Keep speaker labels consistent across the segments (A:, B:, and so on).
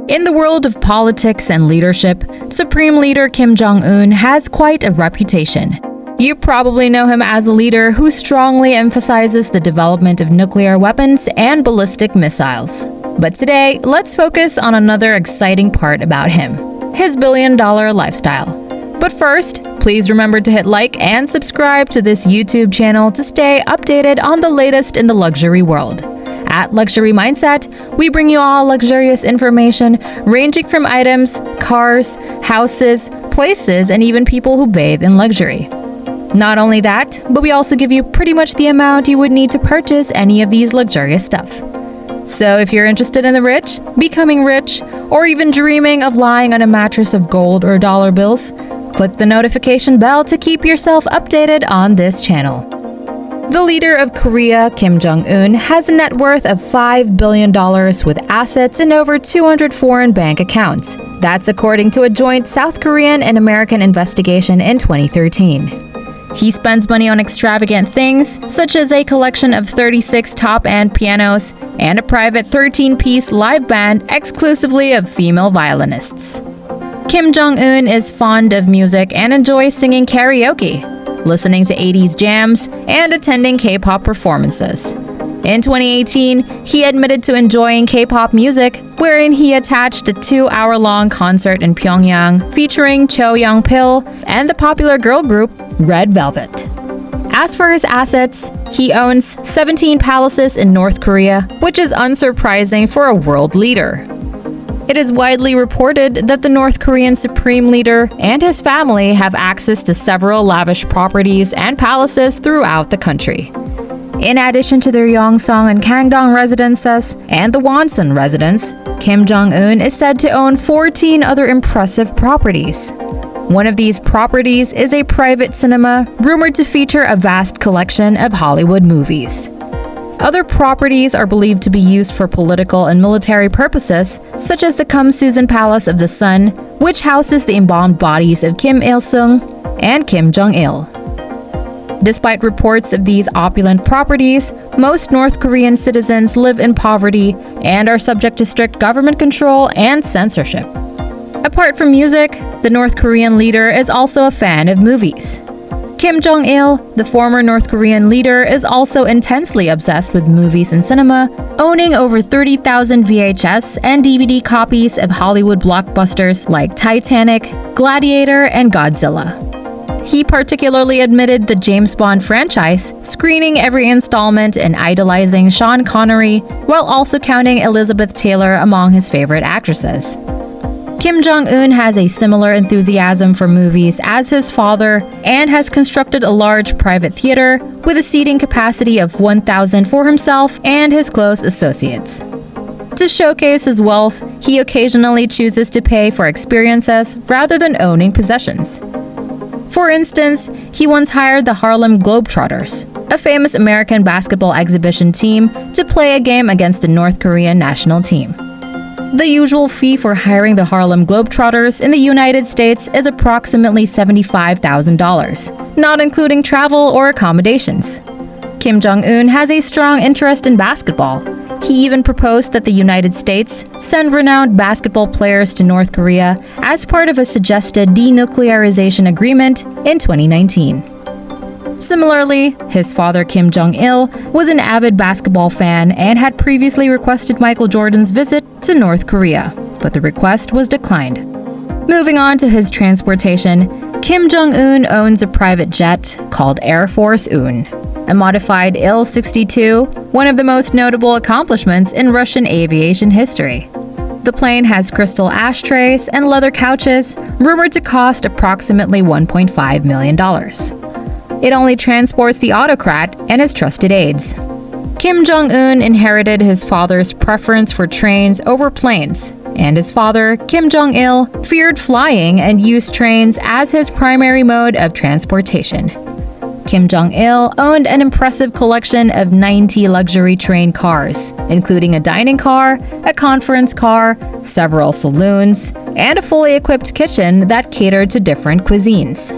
A: In the world of politics and leadership, Supreme Leader Kim Jong Un has quite a reputation. You probably know him as a leader who strongly emphasizes the development of nuclear weapons and ballistic missiles. But today, let's focus on another exciting part about him: his billion-dollar lifestyle. But first, please remember to hit like and subscribe to this YouTube channel to stay updated on the latest in the luxury world. At Luxury Mindset, we bring you all luxurious information ranging from items, cars, houses, places, and even people who bathe in luxury. Not only that, but we also give you pretty much the amount you would need to purchase any of these luxurious stuff. So if you're interested in the rich, becoming rich, or even dreaming of lying on a mattress of gold or dollar bills, click the notification bell to keep yourself updated on this channel. The leader of Korea, Kim Jong Un, has a net worth of $5 billion with assets in over 200 foreign bank accounts. That's according to a joint South Korean and American investigation in 2013. He spends money on extravagant things, such as a collection of 36 top-end pianos and a private 13-piece live band exclusively of female violinists. Kim Jong Un is fond of music and enjoys singing karaoke, listening to 80s jams, and attending K-pop performances. In 2018, he admitted to enjoying K-pop music, wherein he attached a 2-hour-long concert in Pyongyang featuring Cho Young-pil and the popular girl group Red Velvet. As for his assets, he owns 17 palaces in North Korea, which is unsurprising for a world leader. It is widely reported that the North Korean Supreme Leader and his family have access to several lavish properties and palaces throughout the country. In addition to their Yongsan and Kangdong residences and the Wonsan residence, Kim Jong Un is said to own 14 other impressive properties. One of these properties is a private cinema rumored to feature a vast collection of Hollywood movies. Other properties are believed to be used for political and military purposes, such as the Kumsusan Palace of the Sun, which houses the embalmed bodies of Kim Il-sung and Kim Jong-il. Despite reports of these opulent properties, most North Korean citizens live in poverty and are subject to strict government control and censorship. Apart from music, the North Korean leader is also a fan of movies. Kim Jong-il, the former North Korean leader, is also intensely obsessed with movies and cinema, owning over 30,000 VHS and DVD copies of Hollywood blockbusters like Titanic, Gladiator, and Godzilla. He particularly admitted the James Bond franchise, screening every installment and idolizing Sean Connery, while also counting Elizabeth Taylor among his favorite actresses. Kim Jong Un has a similar enthusiasm for movies as his father and has constructed a large private theater with a seating capacity of 1,000 for himself and his close associates. To showcase his wealth, he occasionally chooses to pay for experiences rather than owning possessions. For instance, he once hired the Harlem Globetrotters, a famous American basketball exhibition team, to play a game against the North Korean national team. The usual fee for hiring the Harlem Globetrotters in the United States is approximately $75,000, not including travel or accommodations. Kim Jong Un has a strong interest in basketball. He even proposed that the United States send renowned basketball players to North Korea as part of a suggested denuclearization agreement in 2019. Similarly, his father Kim Jong-il was an avid basketball fan and had previously requested Michael Jordan's visit to North Korea, but the request was declined. Moving on to his transportation, Kim Jong-un owns a private jet called Air Force Un, a modified Il-62, one of the most notable accomplishments in Russian aviation history. The plane has crystal ashtrays and leather couches, rumored to cost approximately $1.5 million. It only transports the autocrat and his trusted aides. Kim Jong-un inherited his father's preference for trains over planes, and his father, Kim Jong-il, feared flying and used trains as his primary mode of transportation. Kim Jong-il owned an impressive collection of 90 luxury train cars, including a dining car, a conference car, several saloons, and a fully equipped kitchen that catered to different cuisines.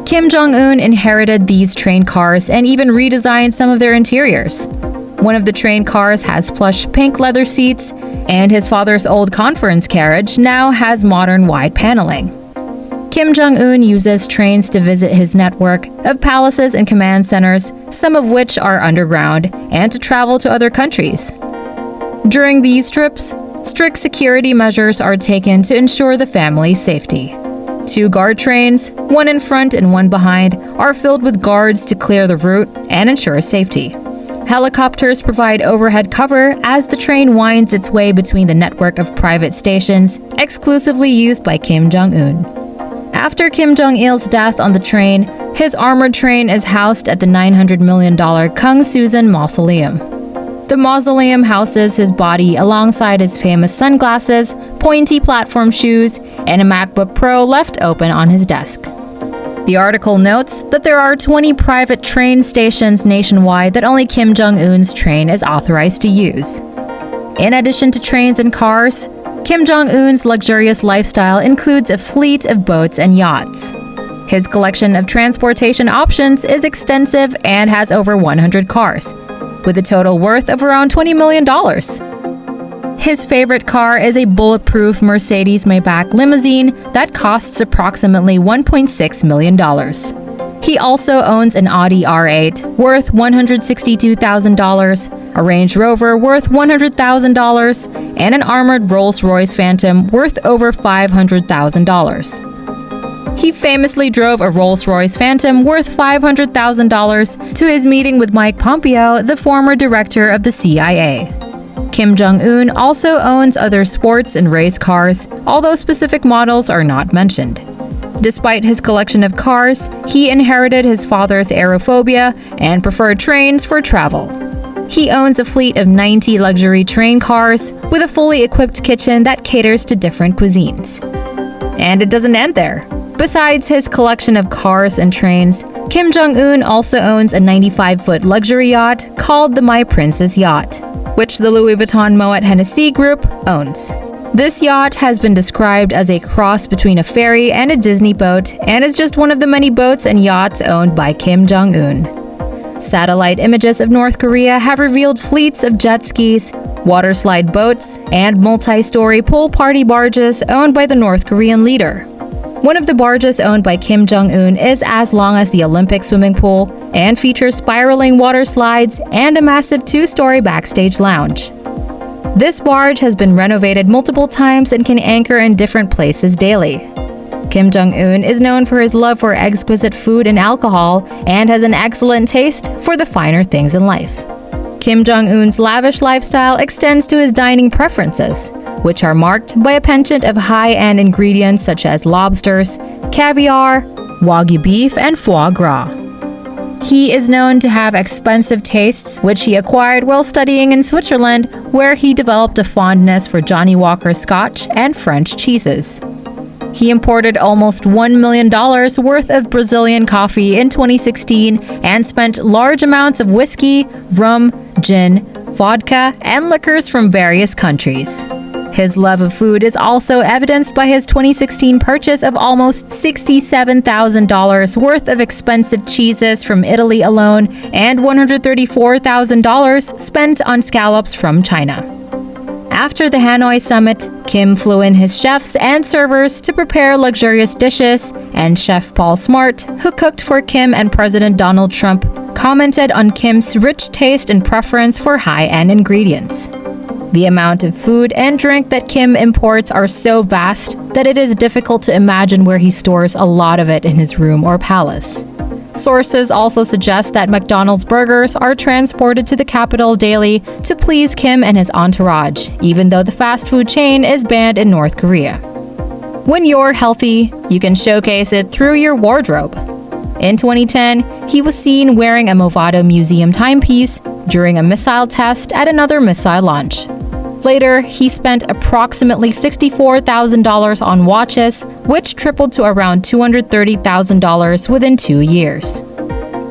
A: Kim Jong-un inherited these train cars and even redesigned some of their interiors. One of the train cars has plush pink leather seats, and his father's old conference carriage now has modern wide paneling. Kim Jong Un uses trains to visit his network of palaces and command centers, some of which are underground, and to travel to other countries. During these trips, strict security measures are taken to ensure the family's safety. 2 guard trains, one in front and one behind, are filled with guards to clear the route and ensure safety. Helicopters provide overhead cover as the train winds its way between the network of private stations exclusively used by Kim Jong Un. After Kim Jong-il's death on the train, his armored train is housed at the $900 million Kung Susan Mausoleum. The mausoleum houses his body alongside his famous sunglasses, pointy platform shoes, and a MacBook Pro left open on his desk. The article notes that there are 20 private train stations nationwide that only Kim Jong-un's train is authorized to use. In addition to trains and cars, Kim Jong-un's luxurious lifestyle includes a fleet of boats and yachts. His collection of transportation options is extensive and has over 100 cars, with a total worth of around $20 million. His favorite car is a bulletproof Mercedes-Maybach limousine that costs approximately $1.6 million. He also owns an Audi R8 worth $162,000, a Range Rover worth $100,000, and an armored Rolls-Royce Phantom worth over $500,000. He famously drove a Rolls-Royce Phantom worth $500,000 to his meeting with Mike Pompeo, the former director of the CIA. Kim Jong-un also owns other sports and race cars, although specific models are not mentioned. Despite his collection of cars, he inherited his father's aerophobia and preferred trains for travel. He owns a fleet of 90 luxury train cars with a fully equipped kitchen that caters to different cuisines. And it doesn't end there. Besides his collection of cars and trains, Kim Jong-un also owns a 95-foot luxury yacht called the My Princess Yacht, which the Louis Vuitton Moet Hennessy Group owns. This yacht has been described as a cross between a ferry and a Disney boat and is just one of the many boats and yachts owned by Kim Jong-un. Satellite images of North Korea have revealed fleets of jet skis, waterslide boats, and multi-story pool party barges owned by the North Korean leader. One of the barges owned by Kim Jong-un is as long as the Olympic swimming pool and features spiraling water slides and a massive 2-story backstage lounge. This barge has been renovated multiple times and can anchor in different places daily. Kim Jong-un is known for his love for exquisite food and alcohol and has an excellent taste for the finer things in life. Kim Jong-un's lavish lifestyle extends to his dining preferences, which are marked by a penchant of high-end ingredients such as lobsters, caviar, Wagyu beef, and foie gras. He is known to have expensive tastes, which he acquired while studying in Switzerland, where he developed a fondness for Johnny Walker Scotch and French cheeses. He imported almost $1 million worth of Brazilian coffee in 2016 and spent large amounts of whiskey, rum, gin, vodka, and liquors from various countries. His love of food is also evidenced by his 2016 purchase of almost $67,000 worth of expensive cheeses from Italy alone and $134,000 spent on scallops from China. After the Hanoi summit, Kim flew in his chefs and servers to prepare luxurious dishes, and Chef Paul Smart, who cooked for Kim and President Donald Trump, commented on Kim's rich taste and preference for high-end ingredients. The amount of food and drink that Kim imports are so vast that it is difficult to imagine where he stores a lot of it in his room or palace. Sources also suggest that McDonald's burgers are transported to the capital daily to please Kim and his entourage, even though the fast food chain is banned in North Korea. When you're healthy, you can showcase it through your wardrobe. In 2010, he was seen wearing a Movado Museum timepiece during a missile test at another missile launch. Later, he spent approximately $64,000 on watches, which tripled to around $230,000 within 2 years.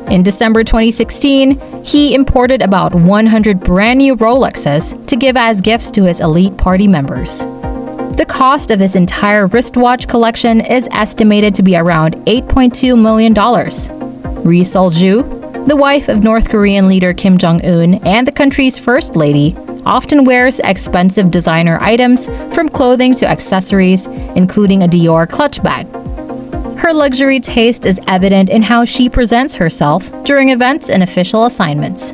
A: In December 2016, he imported about 100 brand new Rolexes to give as gifts to his elite party members. The cost of his entire wristwatch collection is estimated to be around $8.2 million. Ri Sol-ju, The wife of North Korean leader Kim Jong Un and the country's first lady often wears expensive designer items from clothing to accessories, including a Dior clutch bag. Her luxury taste is evident in how she presents herself during events and official assignments.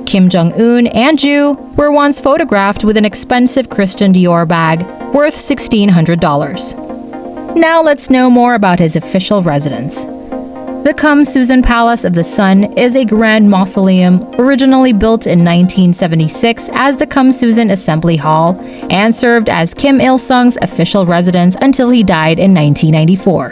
A: Kim Jong Un and Ju were once photographed with an expensive Christian Dior bag worth $1,600. Now let's know more about his official residence. The Kim Susan Palace of the Sun is a grand mausoleum originally built in 1976 as the Kim Susan Assembly Hall and served as Kim Il-sung's official residence until he died in 1994.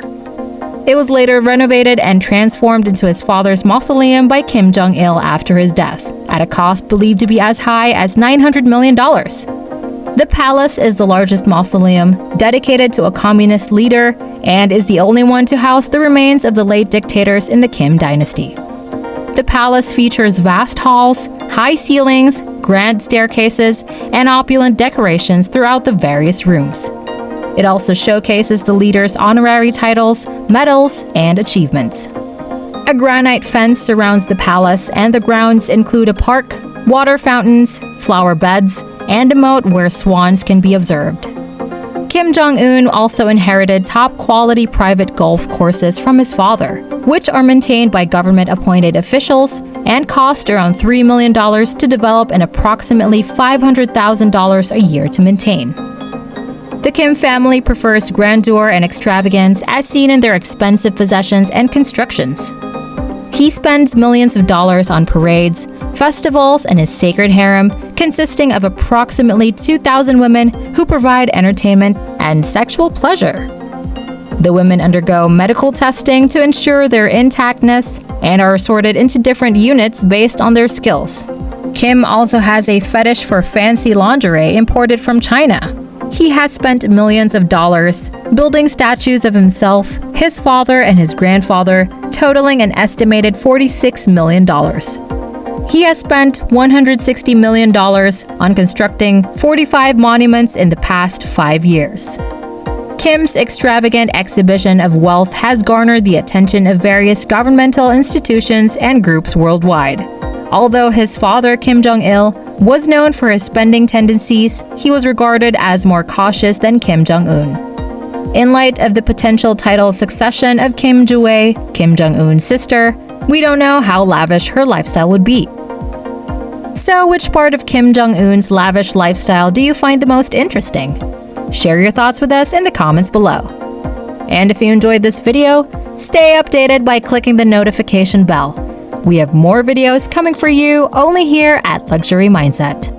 A: It was later renovated and transformed into his father's mausoleum by Kim Jong-il after his death, at a cost believed to be as high as $900 million. The palace is the largest mausoleum dedicated to a communist leader and is the only one to house the remains of the late dictators in the Kim dynasty. The palace features vast halls, high ceilings, grand staircases, and opulent decorations throughout the various rooms. It also showcases the leader's honorary titles, medals, and achievements. A granite fence surrounds the palace, and the grounds include a park, water fountains, flower beds, and a moat where swans can be observed. Kim Jong-un also inherited top-quality private golf courses from his father, which are maintained by government-appointed officials and cost around $3 million to develop and approximately $500,000 a year to maintain. The Kim family prefers grandeur and extravagance as seen in their expensive possessions and constructions. He spends millions of dollars on parades, festivals, and his sacred harem, consisting of approximately 2,000 women who provide entertainment and sexual pleasure. The women undergo medical testing to ensure their intactness and are sorted into different units based on their skills. Kim also has a fetish for fancy lingerie imported from China. He has spent millions of dollars building statues of himself, his father, and his grandfather, totaling an estimated $46 million. He has spent $160 million on constructing 45 monuments in the past 5 years. Kim's extravagant exhibition of wealth has garnered the attention of various governmental institutions and groups worldwide. Although his father, Kim Jong-il, was known for his spending tendencies, he was regarded as more cautious than Kim Jong-un. In light of the potential title succession of Kim Ju-wei, Kim Jong-un's sister, we don't know how lavish her lifestyle would be. So, which part of Kim Jong-un's lavish lifestyle do you find the most interesting? Share your thoughts with us in the comments below. And if you enjoyed this video, stay updated by clicking the notification bell. We have more videos coming for you only here at Luxury Mindset.